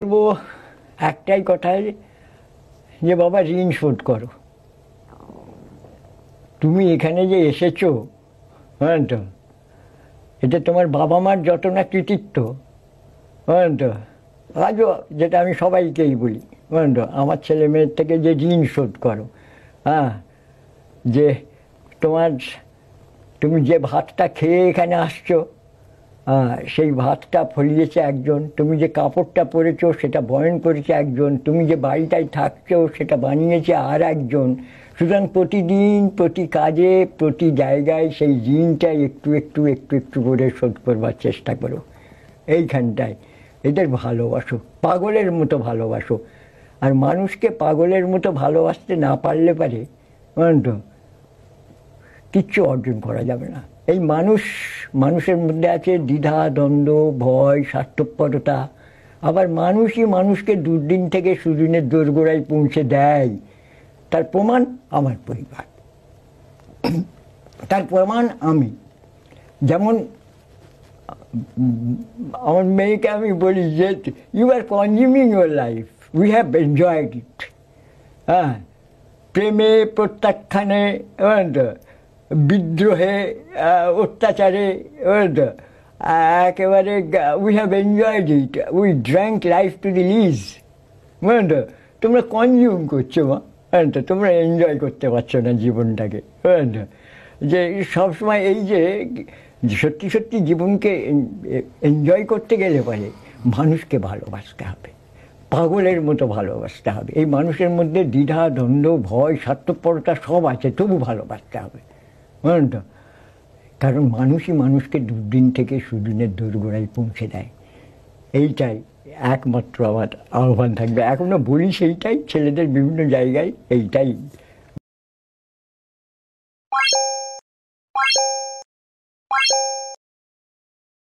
বলবো একটাই কথায় যে বাবা ঋণ শোধ করো। তুমি এখানে যে এসেছো, হ্যাঁ তো, এটা তোমার বাবা মার যত না কৃতিত্ব, হ্যাঁ তো, আজও যেটা আমি সবাইকেই বলি, হ্যাঁ তো, আমার ছেলে মেয়ের থেকে যে ঋণ শোধ করো। হ্যাঁ, যে তোমার তুমি যে ভাতটা খেয়ে এখানে আসছো, সেই ভাতটা ফলিয়েছে একজন, তুমি যে কাপড়টা পরেছো সেটা বয়ন করেছে একজন, তুমি যে বাড়িটায় থাকছো সেটা বানিয়েছে আর একজন। সুতরাং প্রতিদিন প্রতি কাজে প্রতি জায়গায় সেই ঋণটা একটু একটু একটু একটু করে শোধ করবার চেষ্টা করো। এইখানটায় এদের ভালোবাসো, পাগলের মতো ভালোবাসো। আর মানুষকে পাগলের মতো ভালোবাসতে না পারলে পারে তো কিচ্ছু অর্জন করা যাবে না। এই মানুষের মধ্যে আছে দ্বিধা, দ্বন্দ্ব, ভয়, স্বার্থপরতা। আবার মানুষই মানুষকে দুর্দিন থেকে সুদিনের দোরগোড়ায় পৌঁছে দেয়। তার প্রমাণ আমার পরিবার, তার প্রমাণ আমি। যেমন আমার মেয়েকে আমি বলি যে you are consuming your life, we have enjoyed it. হ্যাঁ, প্রেমে, প্রত্যাখ্যানে, বিদ্রোহে, অত্যাচারে, একেবারে we have enjoyed it, we drank life to the lease. তোমরা কনজিউম করছো মা, তোমরা এনজয় করতে পারছো না জীবনটাকে। যে সবসময় এই যে সত্যি সত্যি জীবনকে এনজয় করতে গেলে পারে মানুষকে ভালোবাসতে হবে, পাগলের মতো ভালোবাসতে হবে। এই মানুষের মধ্যে দ্বিধা, দ্বন্দ্ব, ভয়, স্বার্থপরতা সব আছে, তবু ভালোবাসতে হবে। বুঝলেন তো? কারণ মানুষই মানুষকে দুর্দিন থেকে সুদিনের দোরগোড়ায় পৌঁছে দেয়। এইটাই একমাত্র আমার আহ্বান থাকবে। এখনো বলি সেইটাই ছেলেদের বিভিন্ন জায়গায়, এইটাই